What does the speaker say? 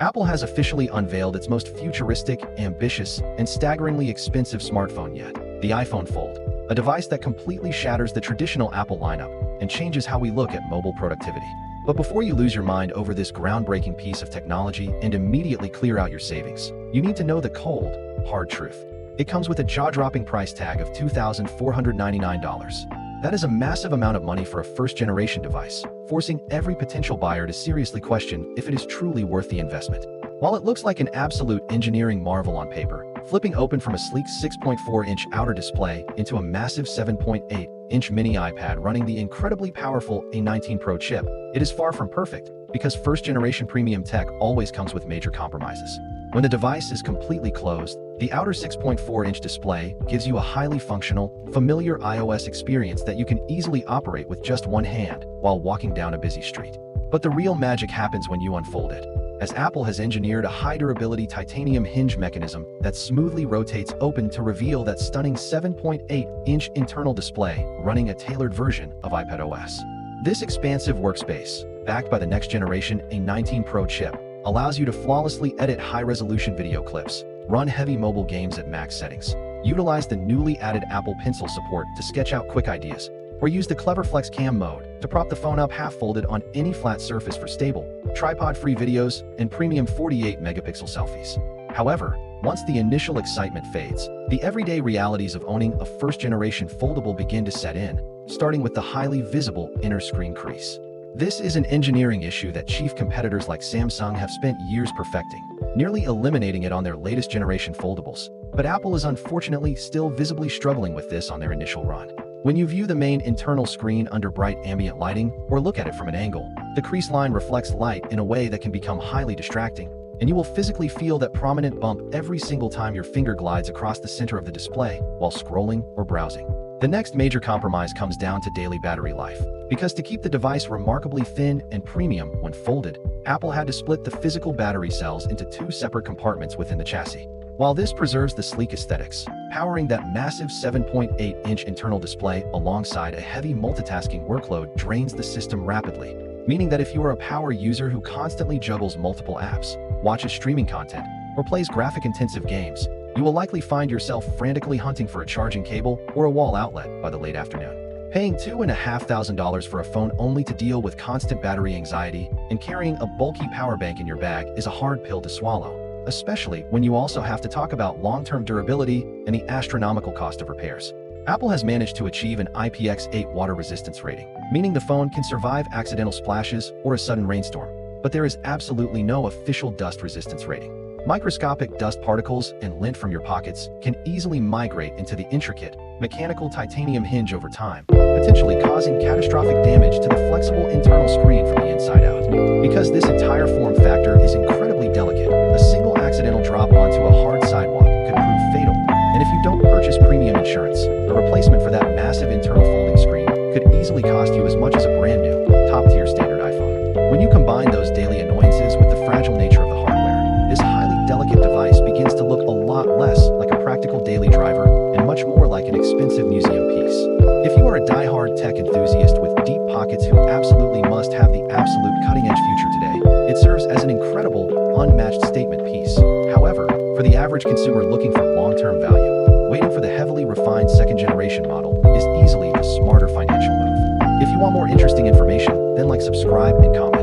Apple has officially unveiled its most futuristic, ambitious, and staggeringly expensive smartphone yet, the iPhone Fold, a device that completely shatters the traditional Apple lineup and changes how we look at mobile productivity. But before you lose your mind over this groundbreaking piece of technology and immediately clear out your savings, you need to know the cold, hard truth. It comes with a jaw-dropping price tag of $2,499. That is a massive amount of money for a first-generation device, forcing every potential buyer to seriously question if it is truly worth the investment. While it looks like an absolute engineering marvel on paper, flipping open from a sleek 6.4-inch outer display into a massive 7.8-inch mini iPad running the incredibly powerful A19 Pro chip, it is far from perfect, because first-generation premium tech always comes with major compromises. When the device is completely closed, the outer 6.4-inch display gives you a highly functional, familiar iOS experience that you can easily operate with just one hand while walking down a busy street. But the real magic happens when you unfold it, as Apple has engineered a high-durability titanium hinge mechanism that smoothly rotates open to reveal that stunning 7.8-inch internal display running a tailored version of iPadOS. This expansive workspace, backed by the next-generation A19 Pro chip, allows you to flawlessly edit high-resolution video clips, run heavy mobile games at max settings, utilize the newly added Apple Pencil support to sketch out quick ideas, or use the clever Flex Cam mode to prop the phone up half-folded on any flat surface for stable, tripod-free videos and premium 48-megapixel selfies. However, once the initial excitement fades, the everyday realities of owning a first-generation foldable begin to set in, starting with the highly visible inner screen crease. This is an engineering issue that chief competitors like Samsung have spent years perfecting, nearly eliminating it on their latest generation foldables. But Apple is unfortunately still visibly struggling with this on their initial run. When you view the main internal screen under bright ambient lighting or look at it from an angle, the crease line reflects light in a way that can become highly distracting, and you will physically feel that prominent bump every single time your finger glides across the center of the display while scrolling or browsing. The next major compromise comes down to daily battery life, because to keep the device remarkably thin and premium when folded, Apple had to split the physical battery cells into two separate compartments within the chassis. While this preserves the sleek aesthetics, powering that massive 7.8-inch internal display alongside a heavy multitasking workload drains the system rapidly, meaning that if you are a power user who constantly juggles multiple apps, watches streaming content, or plays graphic-intensive games, you will likely find yourself frantically hunting for a charging cable or a wall outlet by the late afternoon. Paying $2,500 for a phone only to deal with constant battery anxiety and carrying a bulky power bank in your bag is a hard pill to swallow, especially when you also have to talk about long-term durability and the astronomical cost of repairs. Apple has managed to achieve an IPX8 water resistance rating, meaning the phone can survive accidental splashes or a sudden rainstorm, but there is absolutely no official dust resistance rating. Microscopic dust particles and lint from your pockets can easily migrate into the intricate, mechanical titanium hinge over time, potentially causing catastrophic damage to the flexible internal screen from the inside out. Because this entire form factor is incredibly delicate, a single accidental drop onto a hard sidewalk could prove fatal, and if you don't purchase premium insurance, a replacement for that massive internal folding screen could easily cost you as much as a brand new, top-tier standard iPhone. When you combine those daily annoyances with the fragile nature of the hardware, this highly delicate device begins to look a lot less like a practical daily driver and much more like an expensive museum piece. If you are a die-hard tech enthusiast with deep pockets who absolutely must have the absolute cutting-edge future today, it serves as an incredible, unmatched statement piece. However, for the average consumer looking for long-term value, waiting for the heavily refined second-generation model is easily the smarter financial move. If you want more interesting information, then subscribe and comment.